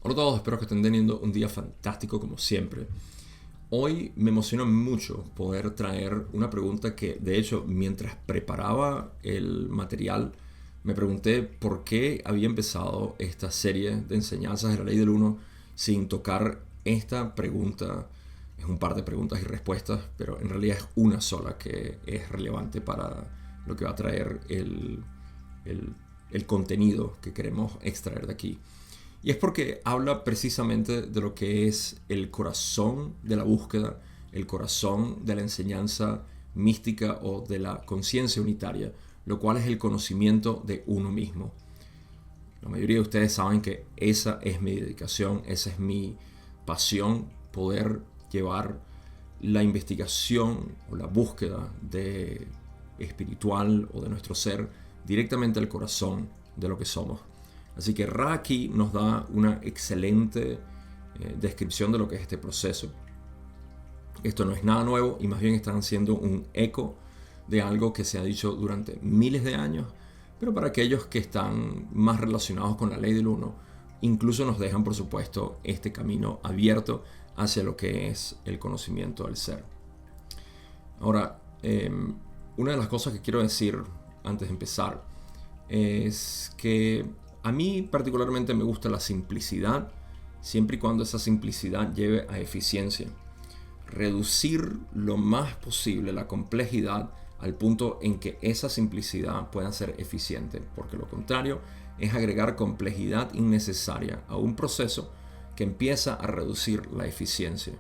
Hola a todos, espero que estén teniendo un día fantástico como siempre. Hoy me emociona mucho poder traer una pregunta que, de hecho, mientras preparaba el material, me pregunté por qué había empezado esta serie de enseñanzas de la ley del uno sin tocar esta pregunta. Es un par de preguntas y respuestas, pero en realidad es una sola que es relevante para lo que va a traer el contenido que queremos extraer de aquí. Y es porque habla precisamente de lo que es el corazón de la búsqueda, el corazón de la enseñanza mística o de la conciencia unitaria, lo cual es el conocimiento de uno mismo. La mayoría de ustedes saben que esa es mi dedicación, esa es mi pasión, poder llevar la investigación o la búsqueda de espiritual o de nuestro ser directamente al corazón de lo que somos. Así que Ra aquí nos da una excelente descripción de lo que es este proceso. Esto no es nada nuevo y más bien están haciendo un eco de algo que se ha dicho durante miles de años, pero para aquellos que están más relacionados con la ley del uno, incluso nos dejan por supuesto este camino abierto hacia lo que es el conocimiento del ser. Ahora, una de las cosas que quiero decir antes de empezar es que a mí particularmente me gusta la simplicidad, siempre y cuando esa simplicidad lleve a eficiencia. Reducir lo más posible la complejidad al punto en que esa simplicidad pueda ser eficiente, porque lo contrario es agregar complejidad innecesaria a un proceso que empieza a reducir la eficiencia.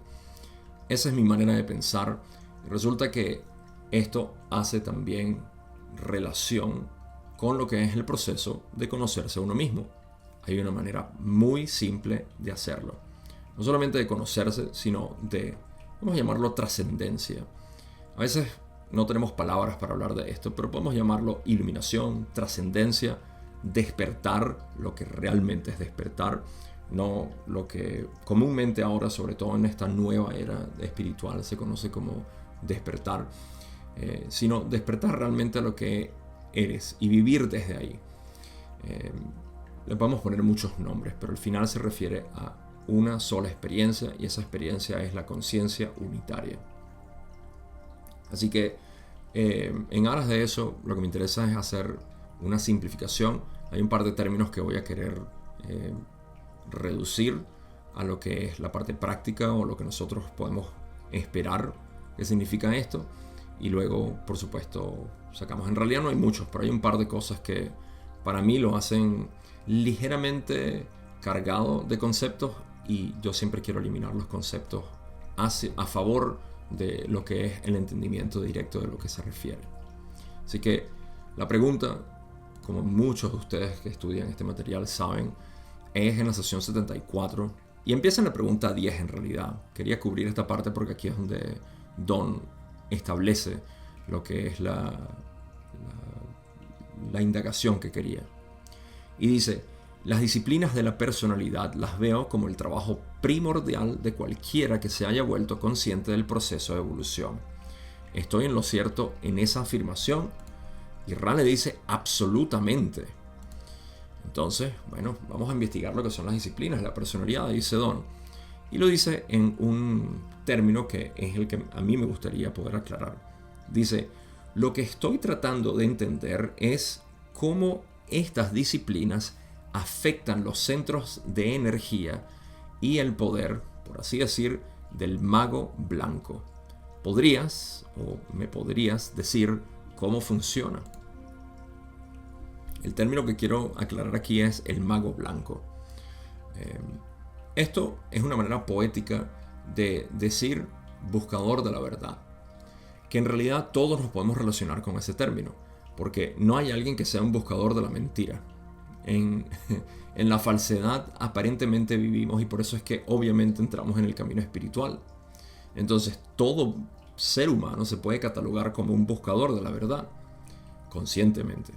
Esa es mi manera de pensar. Resulta que esto hace también relación con lo que es el proceso de conocerse a uno mismo. Hay una manera muy simple de hacerlo. No solamente de conocerse, sino de, vamos a llamarlo, trascendencia. A veces no tenemos palabras para hablar de esto, pero podemos llamarlo iluminación, trascendencia, despertar, lo que realmente es despertar, no lo que comúnmente ahora, sobre todo en esta nueva era espiritual, se conoce como despertar, sino despertar realmente a lo que eres y vivir desde ahí. Le podemos poner muchos nombres, pero al final se refiere a una sola experiencia y esa experiencia es la conciencia unitaria. Así que en aras de eso, lo que me interesa es hacer una simplificación. Hay un par de términos que voy a querer reducir a lo que es la parte práctica o lo que nosotros podemos esperar que significa esto. Y luego, por supuesto, sacamos. En realidad no hay muchos, pero hay un par de cosas que para mí lo hacen ligeramente cargado de conceptos y yo siempre quiero eliminar los conceptos a favor de lo que es el entendimiento directo de lo que se refiere. Así que la pregunta, como muchos de ustedes que estudian este material saben, es en la sesión 74 y empieza en la pregunta 10 en realidad. Quería cubrir esta parte porque aquí es donde Don establece lo que es la indagación que quería. Y dice: las disciplinas de la personalidad las veo como el trabajo primordial de cualquiera que se haya vuelto consciente del proceso de evolución. ¿Estoy en lo cierto en esa afirmación? Y Ra le dice: absolutamente. Entonces, bueno, vamos a investigar lo que son las disciplinas de la personalidad, dice Don. Y lo dice en un término que es el que a mí me gustaría poder aclarar. Dice: lo que estoy tratando de entender es cómo estas disciplinas afectan los centros de energía y el poder, por así decir, del mago blanco. ¿Podrías o me podrías decir cómo funciona? El término que quiero aclarar aquí es el mago blanco. Esto es una manera poética de decir buscador de la verdad, que en realidad todos nos podemos relacionar con ese término, porque no hay alguien que sea un buscador de la mentira. En la falsedad aparentemente vivimos y por eso es que obviamente entramos en el camino espiritual. Entonces todo ser humano se puede catalogar como un buscador de la verdad, conscientemente.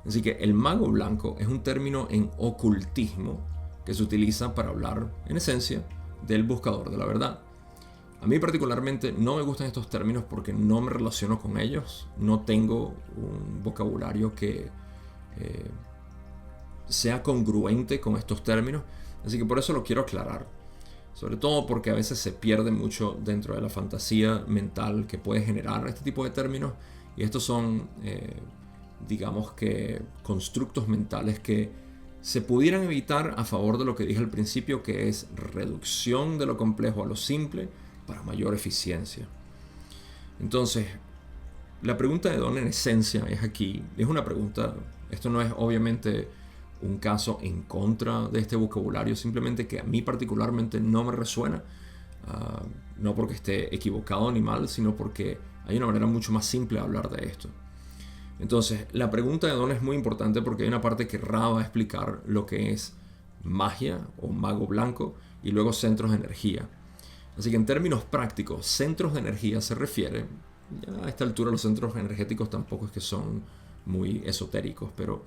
Así que el mago blanco es un término en ocultismo que se utiliza para hablar, en esencia, del buscador de la verdad. A mí particularmente no me gustan estos términos porque no me relaciono con ellos. No tengo un vocabulario que sea congruente con estos términos Así que por eso lo quiero aclarar. Sobre todo porque a veces se pierde mucho dentro de la fantasía mental que puede generar este tipo de términos. Y estos son, digamos que, constructos mentales que se pudieran evitar a favor de lo que dije al principio, que es reducción de lo complejo a lo simple para mayor eficiencia. Entonces, la pregunta de Don en esencia es aquí, es una pregunta, esto no es obviamente un caso en contra de este vocabulario, simplemente que a mí particularmente no me resuena, no porque esté equivocado ni mal, sino porque hay una manera mucho más simple de hablar de esto. Entonces, la pregunta de Don es muy importante porque hay una parte que Ra va a explicar lo que es magia o mago blanco y luego centros de energía. Así que en términos prácticos, centros de energía se refiere, ya a esta altura los centros energéticos tampoco es que son muy esotéricos, pero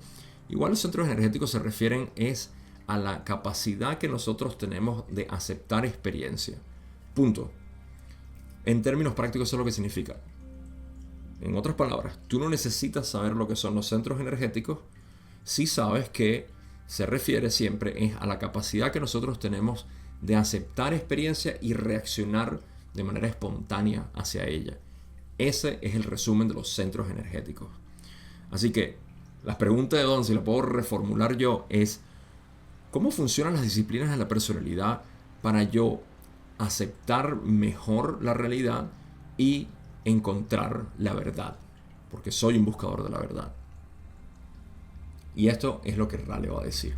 igual los centros energéticos se refieren es a la capacidad que nosotros tenemos de aceptar experiencia. Punto. En términos prácticos eso es lo que significa. En otras palabras, tú no necesitas saber lo que son los centros energéticos si sabes que se refiere siempre es a la capacidad que nosotros tenemos de aceptar experiencia y reaccionar de manera espontánea hacia ella. Ese es el resumen de los centros energéticos. Así que la pregunta de Don, si la puedo reformular yo, es ¿cómo funcionan las disciplinas de la personalidad para yo aceptar mejor la realidad y encontrar la verdad? Porque soy un buscador de la verdad. Y esto es lo que Ra le va a decir.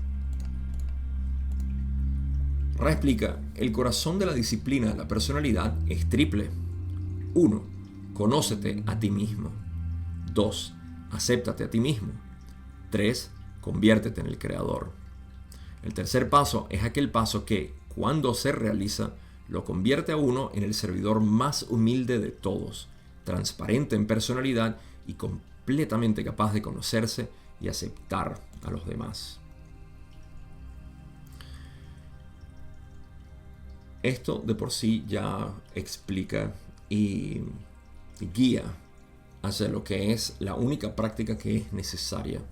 Ra explica, el corazón de la disciplina de la personalidad es triple. 1. Conócete a ti mismo. 2. Acéptate a ti mismo. 3. Conviértete en el creador. El tercer paso es aquel paso que, cuando se realiza, lo convierte a uno en el servidor más humilde de todos, transparente en personalidad y completamente capaz de conocerse y aceptar a los demás. Esto de por sí ya explica y guía hacia lo que es la única práctica que es necesaria.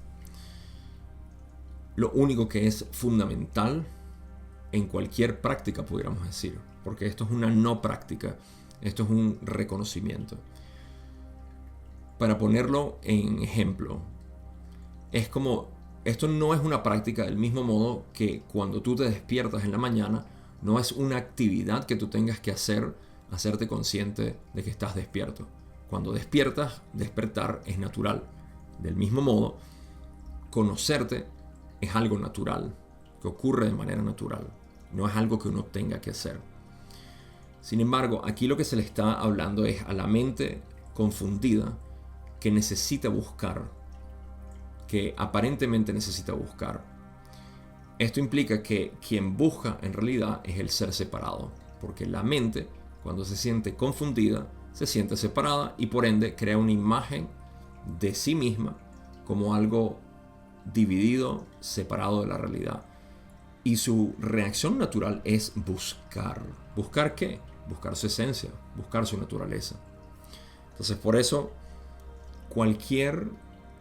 Lo único que es fundamental en cualquier práctica, pudiéramos decir. Porque esto es una no práctica. Esto es un reconocimiento. Para ponerlo en ejemplo, es como, esto no es una práctica del mismo modo que cuando tú te despiertas en la mañana, no es una actividad que tú tengas que hacer, hacerte consciente de que estás despierto. Cuando despiertas, despertar es natural. Del mismo modo, conocerte es algo natural, que ocurre de manera natural. No es algo que uno tenga que hacer. Sin embargo, aquí lo que se le está hablando es a la mente confundida que necesita buscar, que aparentemente necesita buscar. Esto implica que quien busca en realidad es el ser separado, porque la mente, cuando se siente confundida, se siente separada y por ende crea una imagen de sí misma como algo dividido, separado de la realidad. Y su reacción natural es buscar. ¿Buscar qué? Buscar su esencia, buscar su naturaleza. Entonces, por eso, cualquier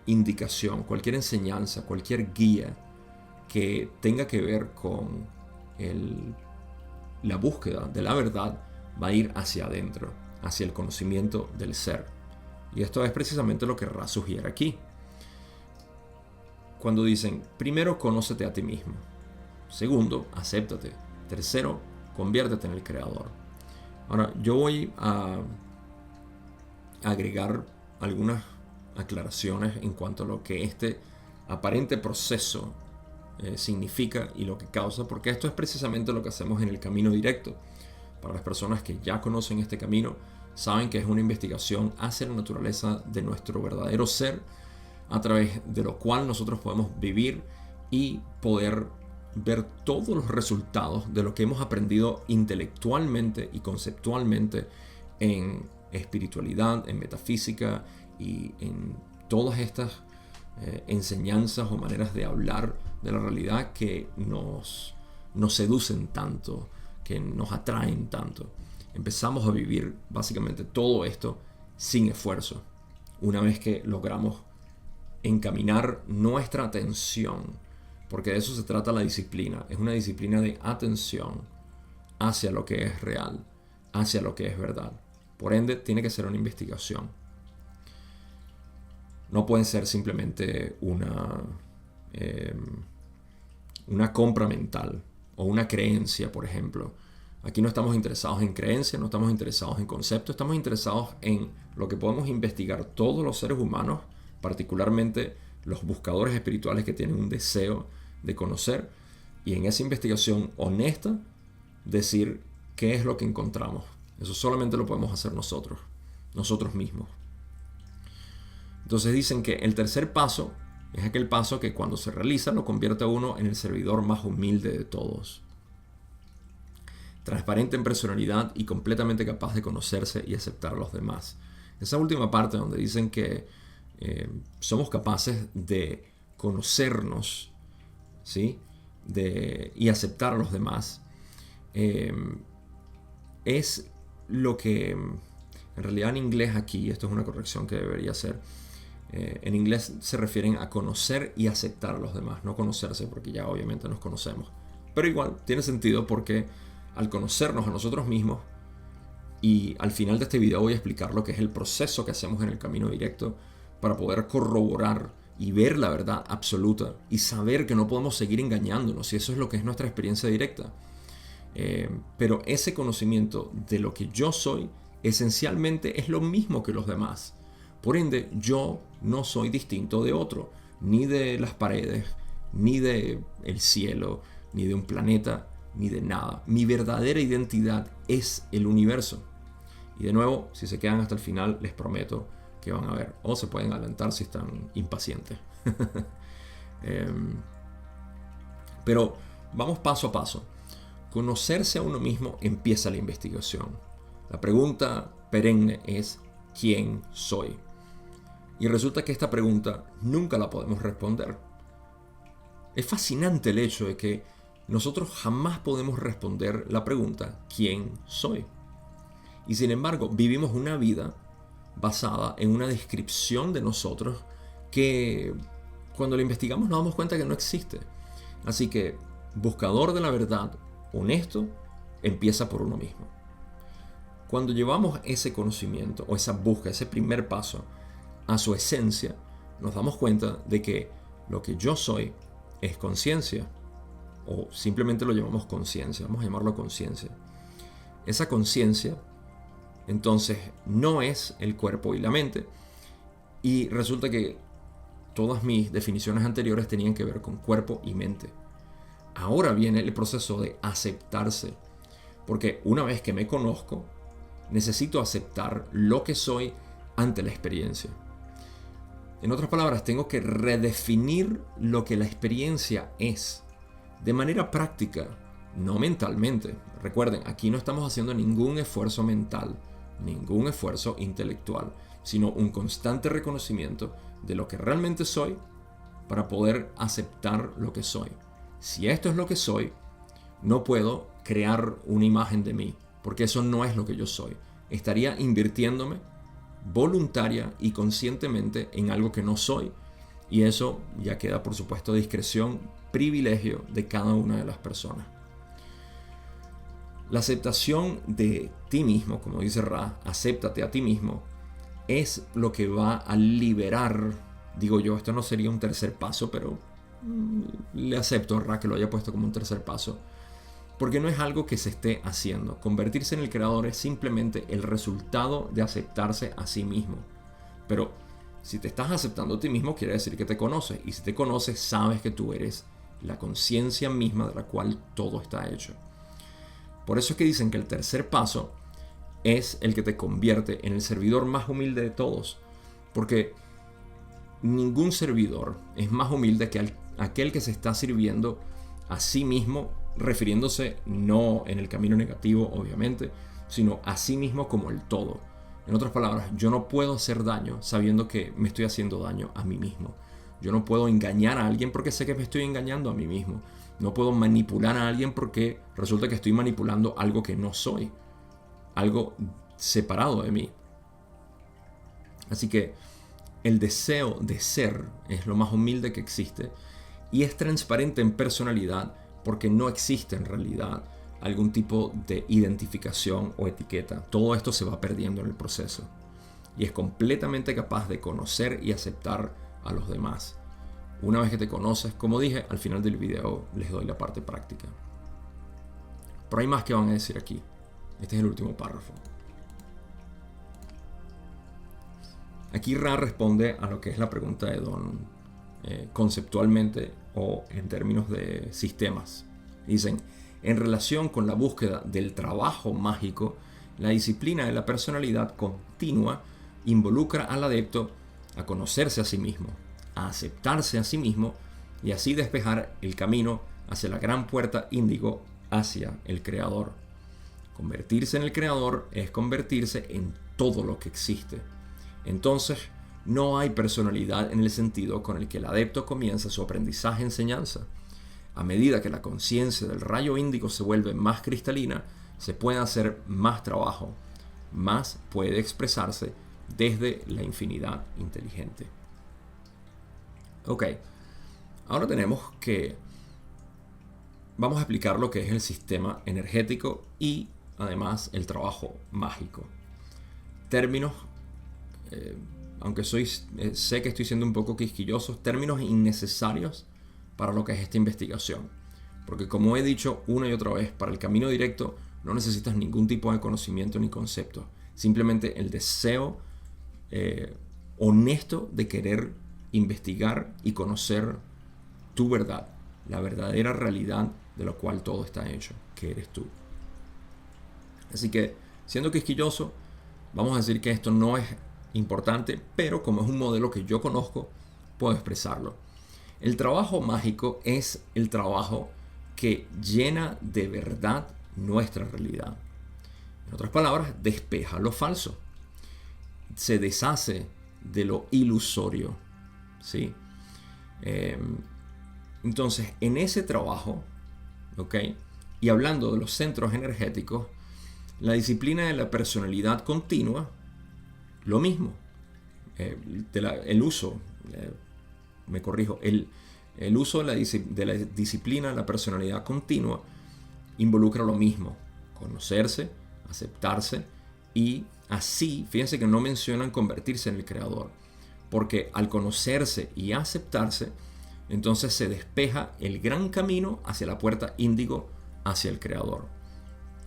indicación, cualquier enseñanza, cualquier guía que tenga que ver con la búsqueda de la verdad va a ir hacia adentro, hacia el conocimiento del ser. Y esto es precisamente lo que Ra sugiere aquí. Cuando dicen, primero, conócete a ti mismo. Segundo, acéptate. Tercero, conviértete en el creador. Ahora, yo voy a agregar algunas aclaraciones en cuanto a lo que este aparente proceso significa y lo que causa, porque esto es precisamente lo que hacemos en el camino directo. Para las personas que ya conocen este camino, saben que es una investigación hacia la naturaleza de nuestro verdadero ser, a través de lo cual nosotros podemos vivir y poder ver todos los resultados de lo que hemos aprendido intelectualmente y conceptualmente en espiritualidad, en metafísica y en todas estas enseñanzas o maneras de hablar de la realidad que nos seducen tanto, que nos atraen tanto. Empezamos a vivir básicamente todo esto sin esfuerzo, una vez que logramos encaminar nuestra atención porque de eso se trata la disciplina. Es una disciplina de atención hacia lo que es real, hacia lo que es verdad. Por ende, tiene que ser una investigación. No puede ser simplemente una compra mental o una creencia, por ejemplo. Aquí no estamos interesados en creencias, no estamos interesados en conceptos, estamos interesados en lo que podemos investigar todos los seres humanos, particularmente los buscadores espirituales que tienen un deseo de conocer, y en esa investigación honesta decir qué es lo que encontramos. Eso solamente lo podemos hacer nosotros mismos. Entonces dicen que el tercer paso es aquel paso que cuando se realiza lo convierte a uno en el servidor más humilde de todos. Transparente en personalidad y completamente capaz de conocerse y aceptar a los demás. Esa última parte donde dicen que somos capaces de conocernos, ¿sí? Y aceptar a los demás, es lo que en realidad en inglés aquí, esto es una corrección que debería ser, en inglés se refieren a conocer y aceptar a los demás, no conocerse, porque ya obviamente nos conocemos, pero igual tiene sentido porque al conocernos a nosotros mismos, y al final de este video voy a explicar lo que es el proceso que hacemos en el camino directo para poder corroborar y ver la verdad absoluta y saber que no podemos seguir engañándonos, y eso es lo que es nuestra experiencia directa. Pero ese conocimiento de lo que yo soy esencialmente es lo mismo que los demás. Por ende, yo no soy distinto de otro, ni de las paredes, ni de el cielo, ni de un planeta, ni de nada. Mi verdadera identidad es el universo. Y de nuevo, si se quedan hasta el final, les prometo que van a ver, o se pueden adelantar si están impacientes. Pero vamos paso a paso. Conocerse a uno mismo empieza la investigación. La pregunta perenne es ¿quién soy? Y resulta que esta pregunta nunca la podemos responder. Es fascinante el hecho de que nosotros jamás podemos responder la pregunta ¿quién soy? Y sin embargo, vivimos una vida basada en una descripción de nosotros que cuando la investigamos nos damos cuenta que no existe. Así que, buscador de la verdad, honesto, empieza por uno mismo. Cuando llevamos ese conocimiento o esa búsqueda, ese primer paso a su esencia, nos damos cuenta de que lo que yo soy es conciencia, o simplemente lo llamamos conciencia, vamos a llamarlo conciencia. Esa conciencia entonces no es el cuerpo y la mente, y resulta que todas mis definiciones anteriores tenían que ver con cuerpo y mente. Ahora viene el proceso de aceptarse, porque una vez que me conozco, necesito aceptar lo que soy ante la experiencia. En otras palabras, tengo que redefinir lo que la experiencia es, de manera práctica, no mentalmente. Recuerden, aquí no estamos haciendo ningún esfuerzo mental, ningún esfuerzo intelectual, sino un constante reconocimiento de lo que realmente soy para poder aceptar lo que soy. Si esto es lo que soy, no puedo crear una imagen de mí, porque eso no es lo que yo soy. Estaría invirtiéndome voluntaria y conscientemente en algo que no soy, y eso ya queda, por supuesto, a discreción, privilegio de cada una de las personas. La aceptación de ti mismo, como dice Ra, acéptate a ti mismo, es lo que va a liberar, digo yo, esto no sería un tercer paso, pero le acepto a Ra que lo haya puesto como un tercer paso, porque no es algo que se esté haciendo. Convertirse en el creador es simplemente el resultado de aceptarse a sí mismo. Pero si te estás aceptando a ti mismo, quiere decir que te conoces, y si te conoces, sabes que tú eres la conciencia misma de la cual todo está hecho. Por eso es que dicen que el tercer paso es el que te convierte en el servidor más humilde de todos, porque ningún servidor es más humilde que aquel que se está sirviendo a sí mismo, refiriéndose no en el camino negativo, obviamente, sino a sí mismo como el todo. En otras palabras, yo no puedo hacer daño sabiendo que me estoy haciendo daño a mí mismo. Yo no puedo engañar a alguien porque sé que me estoy engañando a mí mismo. No puedo manipular a alguien porque resulta que estoy manipulando algo que no soy, algo separado de mí. Así que el deseo de ser es lo más humilde que existe, y es transparente en personalidad porque no existe en realidad algún tipo de identificación o etiqueta. Todo esto se va perdiendo en el proceso y es completamente capaz de conocer y aceptar a los demás. Una vez que te conoces, como dije, al final del video les doy la parte práctica. Pero hay más que van a decir aquí. Este es el último párrafo. Aquí Ra responde a lo que es la pregunta de Don conceptualmente o en términos de sistemas. Dicen, en relación con la búsqueda del trabajo mágico, la disciplina de la personalidad continua involucra al adepto a conocerse a sí mismo, a aceptarse a sí mismo y así despejar el camino hacia la gran puerta índigo, hacia el creador. Convertirse en el creador es convertirse en todo lo que existe. Entonces, no hay personalidad en el sentido con el que el adepto comienza su aprendizaje-enseñanza. A medida que la conciencia del rayo índigo se vuelve más cristalina, se puede hacer más trabajo, más puede expresarse desde la infinidad inteligente. Ok, ahora vamos a explicar lo que es el sistema energético y además el trabajo mágico. Términos, aunque sé que estoy siendo un poco quisquilloso, términos innecesarios para lo que es esta investigación. Porque como he dicho una y otra vez, para el camino directo no necesitas ningún tipo de conocimiento ni concepto. Simplemente el deseo honesto de querer investigar y conocer tu verdad, la verdadera realidad de lo cual todo está hecho, que eres tú. Así que, siendo quisquilloso, vamos a decir que esto no es importante, pero como es un modelo que yo conozco, puedo expresarlo. El trabajo mágico es el trabajo que llena de verdad nuestra realidad. En otras palabras, despeja lo falso. Se deshace de lo ilusorio. ¿Sí? Entonces, en ese trabajo, ¿ok? Y hablando de los centros energéticos, la disciplina de la personalidad continua, lo mismo. El uso, me corrijo, el uso de la disciplina de la personalidad continua involucra lo mismo: conocerse, aceptarse y así, fíjense que no mencionan convertirse en el creador, porque al conocerse y aceptarse, entonces se despeja el gran camino hacia la puerta índigo, hacia el creador.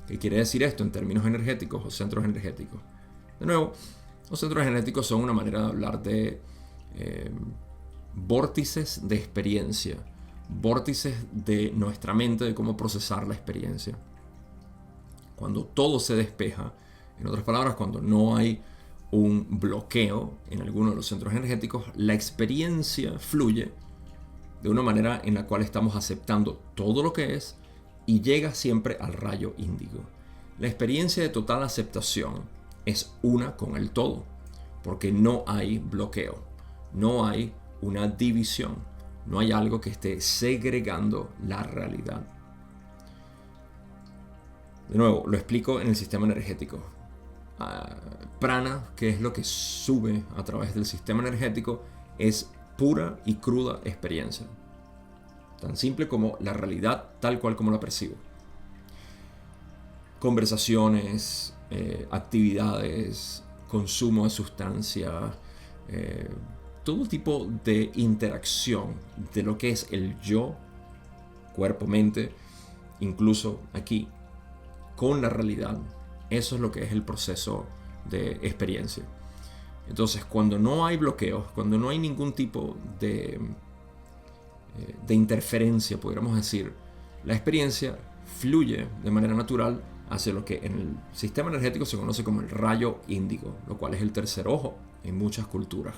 ¿Qué quiere decir esto en términos energéticos o centros energéticos? De nuevo, los centros energéticos son una manera de hablar de vórtices de experiencia, vórtices de nuestra mente, de cómo procesar la experiencia. Cuando todo se despeja, en otras palabras, cuando no hay un bloqueo en alguno de los centros energéticos, la experiencia fluye de una manera en la cual estamos aceptando todo lo que es y llega siempre al rayo índigo. La experiencia de total aceptación es una con el todo, porque no hay bloqueo, no hay una división, no hay algo que esté segregando la realidad. De nuevo, lo explico en el sistema energético. Prana, que es lo que sube a través del sistema energético, es pura y cruda experiencia. Tan simple como la realidad tal cual como la percibo. Conversaciones, actividades, consumo de sustancias, todo tipo de interacción de lo que es el yo, cuerpo, mente, incluso aquí, con la realidad. Eso es lo que es el proceso de experiencia. Entonces, cuando no hay bloqueos, cuando no hay ningún tipo de interferencia, podríamos decir, la experiencia fluye de manera natural hacia lo que en el sistema energético se conoce como el rayo índigo, lo cual es el tercer ojo en muchas culturas.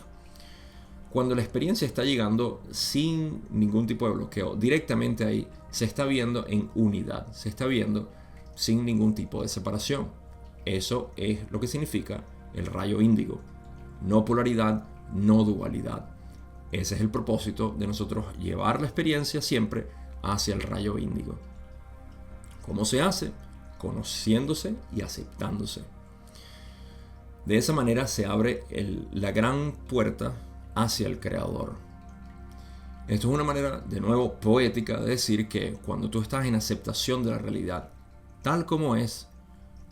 Cuando la experiencia está llegando sin ningún tipo de bloqueo, directamente ahí se está viendo en unidad, se está viendo sin ningún tipo de separación. Eso es lo que significa el rayo índigo. No polaridad, no dualidad. Ese es el propósito de nosotros llevar la experiencia siempre hacia el rayo índigo. ¿Cómo se hace? Conociéndose y aceptándose. De esa manera se abre la gran puerta hacia el creador. Esto es una manera, de nuevo, poética de decir que cuando tú estás en aceptación de la realidad tal como es,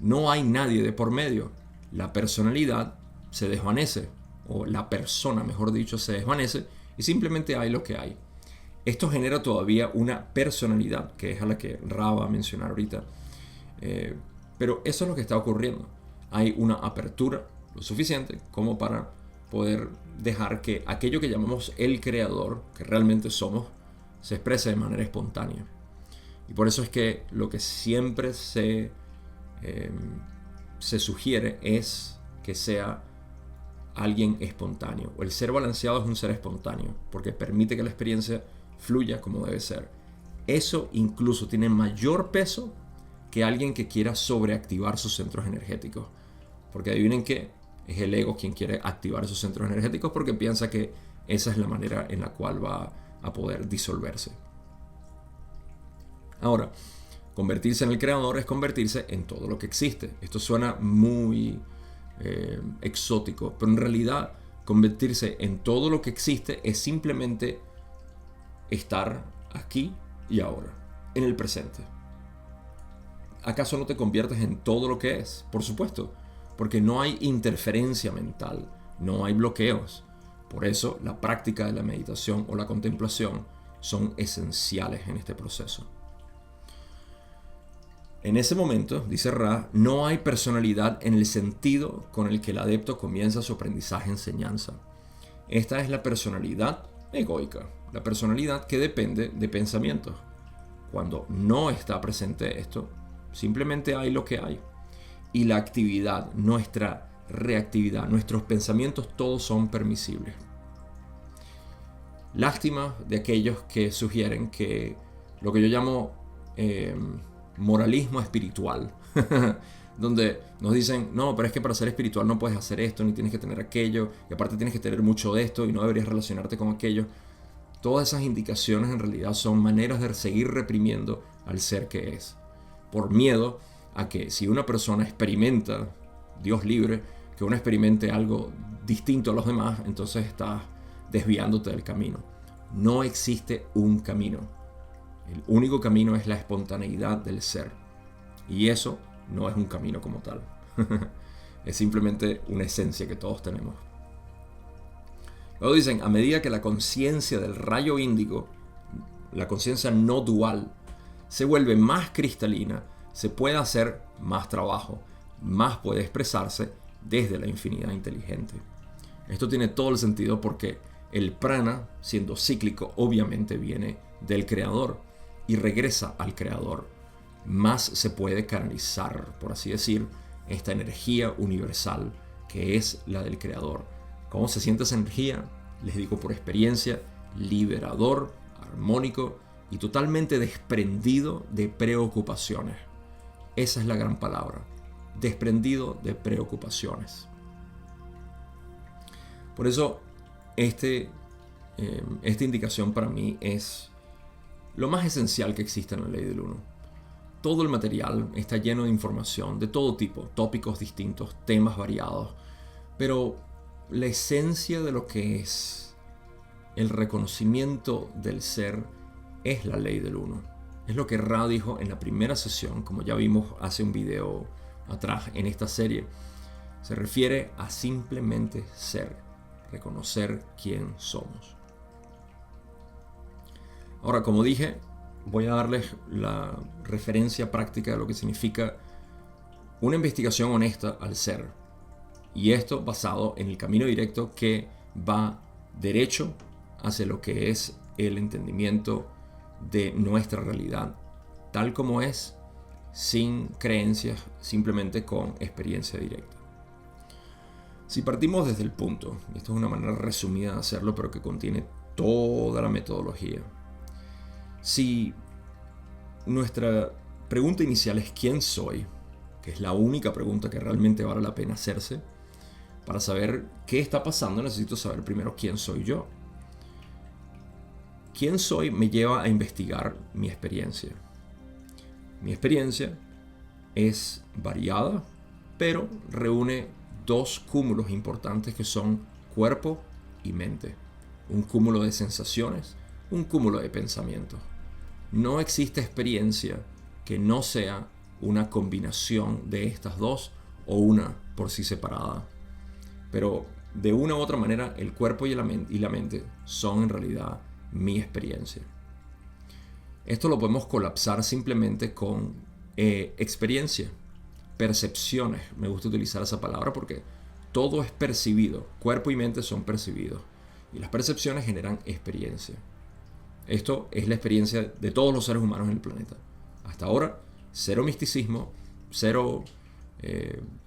no hay nadie de por medio. La personalidad se desvanece, o la persona, mejor dicho, se desvanece y simplemente hay lo que hay. Esto genera todavía una personalidad, que es a la que Ra va a mencionar ahorita. Pero eso es lo que está ocurriendo. Hay una apertura lo suficiente como para poder dejar que aquello que llamamos el creador, que realmente somos, se exprese de manera espontánea. Y por eso es que lo que siempre se sugiere es que sea alguien espontáneo. El ser balanceado es un ser espontáneo, porque permite que la experiencia fluya como debe ser. Eso incluso tiene mayor peso que alguien que quiera sobreactivar sus centros energéticos. Porque adivinen qué, es el ego quien quiere activar esos centros energéticos porque piensa que esa es la manera en la cual va a poder disolverse. Ahora, convertirse en el creador es convertirse en todo lo que existe. Esto suena muy exótico, pero en realidad convertirse en todo lo que existe es simplemente estar aquí y ahora, en el presente. ¿Acaso no te conviertes en todo lo que es? Por supuesto, porque no hay interferencia mental, no hay bloqueos. Por eso la práctica de la meditación o la contemplación son esenciales en este proceso. En ese momento, dice Ra, no hay personalidad en el sentido con el que el adepto comienza su aprendizaje-enseñanza. Esta es la personalidad egoica, la personalidad que depende de pensamientos. Cuando no está presente esto, simplemente hay lo que hay. Y la actividad, nuestra reactividad, nuestros pensamientos, todos son permisibles. Lástima de aquellos que sugieren que lo que yo llamo moralismo espiritual, donde nos dicen, no, pero es que para ser espiritual no puedes hacer esto, ni tienes que tener aquello, y aparte tienes que tener mucho de esto y no deberías relacionarte con aquello. Todas esas indicaciones en realidad son maneras de seguir reprimiendo al ser que es, por miedo a que si una persona experimenta, Dios libre, que uno experimente algo distinto a los demás, entonces estás desviándote del camino. No existe un camino. El único camino es la espontaneidad del ser. Y eso no es un camino como tal. Es simplemente una esencia que todos tenemos. Luego dicen, a medida que la conciencia del rayo índigo, la conciencia no dual, se vuelve más cristalina, se puede hacer más trabajo, más puede expresarse desde la infinidad inteligente. Esto tiene todo el sentido porque el prana, siendo cíclico, obviamente viene del creador y regresa al creador. Más se puede canalizar, por así decir, esta energía universal que es la del creador. ¿Cómo se siente esa energía? Les digo por experiencia, liberador, armónico y totalmente desprendido de preocupaciones. Esa es la gran palabra, desprendido de preocupaciones. Por eso, esta indicación para mí es lo más esencial que existe en la ley del uno. Todo el material está lleno de información de todo tipo, tópicos distintos, temas variados, pero la esencia de lo que es el reconocimiento del ser es la ley del uno. Es lo que Ra dijo en la primera sesión, como ya vimos hace un video atrás en esta serie. Se refiere a simplemente ser, reconocer quién somos. Ahora, como dije, voy a darles la referencia práctica de lo que significa una investigación honesta al ser. Y esto basado en el camino directo que va derecho hacia lo que es el entendimiento de nuestra realidad, tal como es, sin creencias, simplemente con experiencia directa. Si partimos desde el punto, esto es una manera resumida de hacerlo, pero que contiene toda la metodología. Si nuestra pregunta inicial es ¿quién soy?, que es la única pregunta que realmente vale la pena hacerse, para saber qué está pasando necesito saber primero quién soy yo. ¿Quién soy? Me lleva a investigar mi experiencia. Mi experiencia es variada, pero reúne dos cúmulos importantes que son cuerpo y mente. Un cúmulo de sensaciones, un cúmulo de pensamientos. No existe experiencia que no sea una combinación de estas dos o una por sí separada. Pero de una u otra manera, el cuerpo y la mente son en realidad mi experiencia. Esto lo podemos colapsar simplemente con experiencia, percepciones. Me gusta utilizar esa palabra porque todo es percibido. Cuerpo y mente son percibidos. Y las percepciones generan experiencia. Esto es la experiencia de todos los seres humanos en el planeta. Hasta ahora, cero misticismo, cero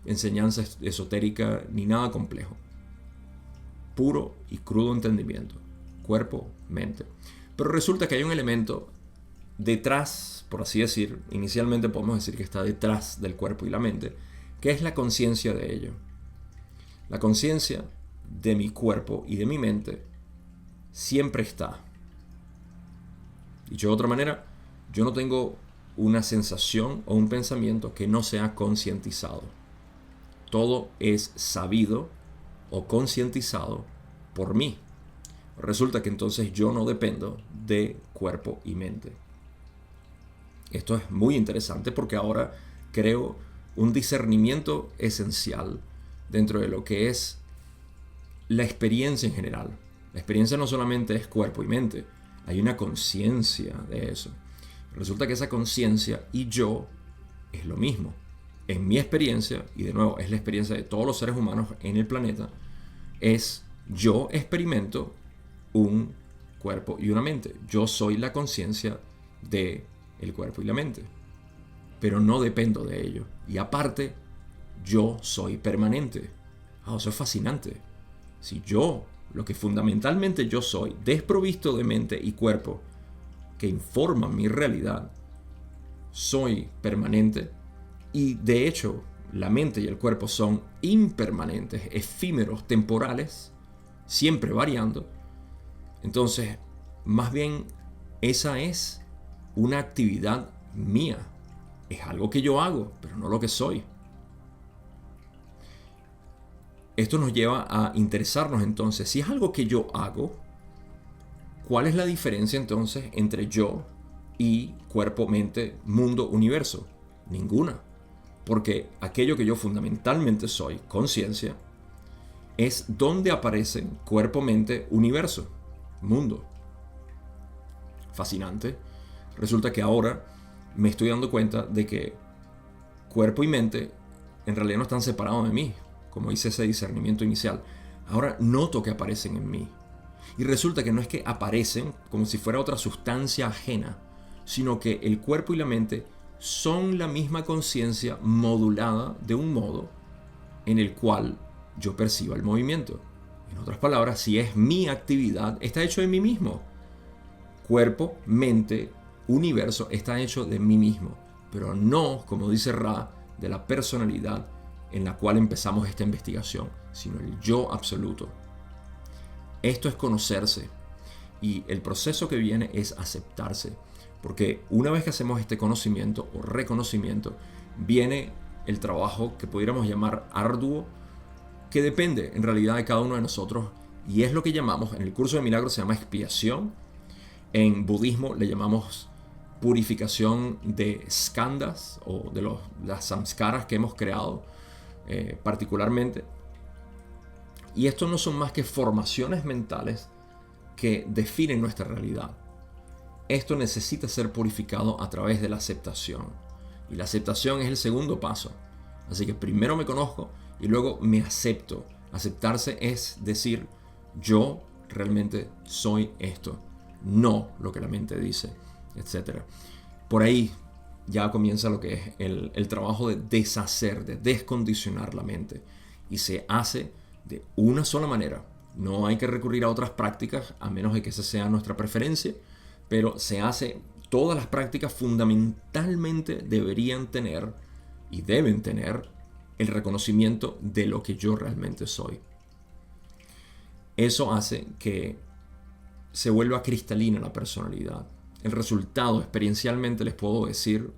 enseñanza esotérica, ni nada complejo. Puro y crudo entendimiento. Cuerpo, mente. Pero resulta que hay un elemento detrás, por así decir, inicialmente podemos decir que está detrás del cuerpo y la mente, que es la conciencia de ello. La conciencia de mi cuerpo y de mi mente siempre está. Dicho de otra manera, yo no tengo una sensación o un pensamiento que no sea concientizado. Todo es sabido o concientizado por mí. Resulta que entonces yo no dependo de cuerpo y mente. Esto es muy interesante porque ahora creo un discernimiento esencial dentro de lo que es la experiencia en general. La experiencia no solamente es cuerpo y mente, hay una conciencia de eso. Resulta que esa conciencia y yo es lo mismo. En mi experiencia, y de nuevo es la experiencia de todos los seres humanos en el planeta, es yo experimento un cuerpo y una mente. Yo soy la conciencia de el cuerpo y la mente, pero no dependo de ello. Y aparte, yo soy permanente. Eso es fascinante. Si yo, lo que fundamentalmente yo soy, desprovisto de mente y cuerpo, que informan mi realidad, soy permanente, y de hecho la mente y el cuerpo son impermanentes, efímeros, temporales, siempre variando, entonces más bien esa es una actividad mía, es algo que yo hago, pero no lo que soy. Esto nos lleva a interesarnos entonces, si es algo que yo hago, ¿cuál es la diferencia entonces entre yo y cuerpo, mente, mundo, universo? Ninguna. Porque aquello que yo fundamentalmente soy, conciencia, es donde aparecen cuerpo, mente, universo, mundo. Fascinante. Resulta que ahora me estoy dando cuenta de que cuerpo y mente en realidad no están separados de mí, como hice ese discernimiento inicial. Ahora noto que aparecen en mí. Y resulta que no es que aparecen como si fuera otra sustancia ajena, sino que el cuerpo y la mente son la misma conciencia modulada de un modo en el cual yo perciba el movimiento. En otras palabras, si es mi actividad, está hecho de mí mismo. Cuerpo, mente, universo está hecho de mí mismo, pero no, como dice Ra, de la personalidad en la cual empezamos esta investigación, sino el yo absoluto. Esto es conocerse, y el proceso que viene es aceptarse, porque una vez que hacemos este conocimiento o reconocimiento, viene el trabajo que pudiéramos llamar arduo, que depende en realidad de cada uno de nosotros, y es lo que llamamos, en el curso de milagros se llama expiación, en budismo le llamamos purificación de skandhas o de las samskaras que hemos creado particularmente. Y esto no son más que formaciones mentales que definen nuestra realidad. Esto necesita ser purificado a través de la aceptación. Y la aceptación es el segundo paso. Así que primero me conozco y luego me acepto. Aceptarse es decir, yo realmente soy esto, no lo que la mente dice, etc. Por ahí ya comienza lo que es el trabajo de deshacer, de descondicionar la mente. Y se hace de una sola manera. No hay que recurrir a otras prácticas, a menos de que esa sea nuestra preferencia, pero se hace, todas las prácticas fundamentalmente deberían tener y deben tener el reconocimiento de lo que yo realmente soy. Eso hace que se vuelva cristalina la personalidad. El resultado experiencialmente les puedo decir,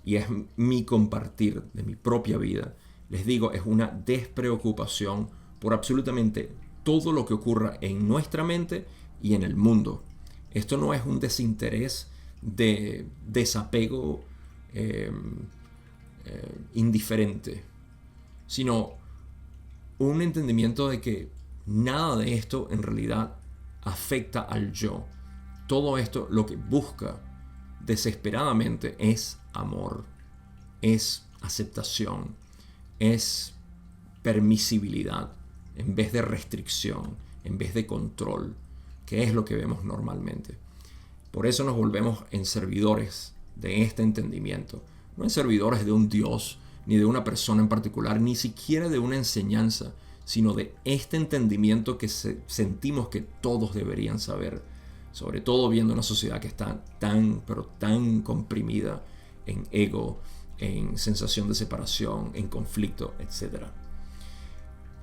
y es mi compartir de mi propia vida, les digo, es una despreocupación por absolutamente todo lo que ocurra en nuestra mente y en el mundo. Esto no es un desinterés de desapego indiferente, sino un entendimiento de que nada de esto en realidad afecta al yo. Todo esto lo que busca desesperadamente es amor, es aceptación, es permisibilidad en vez de restricción, en vez de control, que es lo que vemos normalmente. Por eso nos volvemos en servidores de este entendimiento, no en servidores de un Dios, ni de una persona en particular, ni siquiera de una enseñanza, sino de este entendimiento que sentimos que todos deberían saber, sobre todo viendo una sociedad que está tan, pero tan comprimida en ego, en sensación de separación, en conflicto, etc.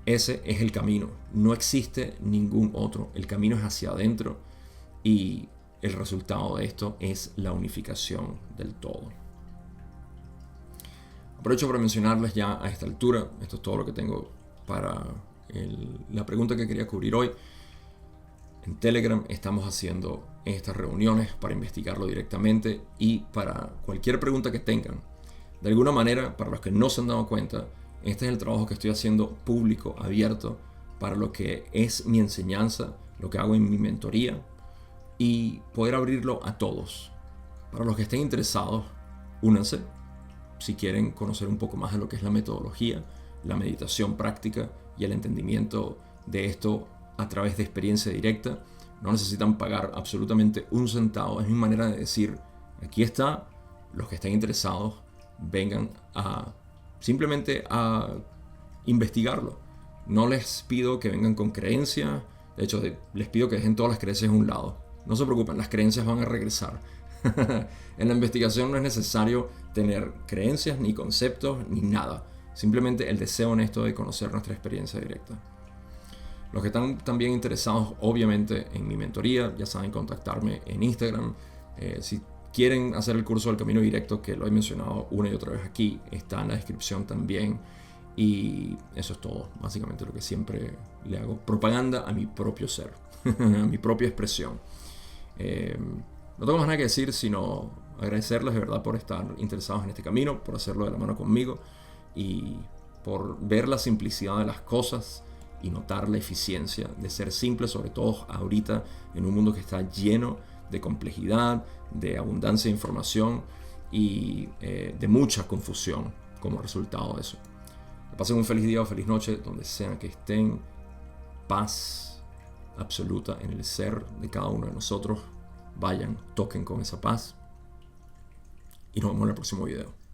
Ese es el camino, no existe ningún otro, el camino es hacia adentro y el resultado de esto es la unificación del todo. Aprovecho para mencionarles ya a esta altura, esto es todo lo que tengo para la pregunta que quería cubrir hoy. En Telegram estamos haciendo estas reuniones para investigarlo directamente y para cualquier pregunta que tengan. De alguna manera, para los que no se han dado cuenta, este es el trabajo que estoy haciendo público, abierto, para lo que es mi enseñanza, lo que hago en mi mentoría y poder abrirlo a todos. Para los que estén interesados, únanse. Si quieren conocer un poco más de lo que es la metodología, la meditación práctica y el entendimiento de esto a través de experiencia directa, no necesitan pagar absolutamente un centavo. Es mi manera de decir, aquí está, los que estén interesados, vengan simplemente a investigarlo. No les pido que vengan con creencias, de hecho les pido que dejen todas las creencias a un lado. No se preocupen, las creencias van a regresar. En la investigación no es necesario tener creencias, ni conceptos, ni nada. Simplemente el deseo honesto de conocer nuestra experiencia directa. Los que están también interesados, obviamente, en mi mentoría, ya saben contactarme en Instagram. Si quieren hacer el curso del Camino Directo, que lo he mencionado una y otra vez aquí, está en la descripción también. Y eso es todo, básicamente lo que siempre le hago. Propaganda a mi propio ser, a mi propia expresión. No tengo más nada que decir, sino agradecerles de verdad por estar interesados en este camino, por hacerlo de la mano conmigo y por ver la simplicidad de las cosas y notar la eficiencia de ser simple, sobre todo ahorita en un mundo que está lleno de complejidad, de abundancia de información y de mucha confusión como resultado de eso. Que pasen un feliz día o feliz noche donde sea que estén. Paz absoluta en el ser de cada uno de nosotros. Vayan, toquen con esa paz y nos vemos en el próximo video.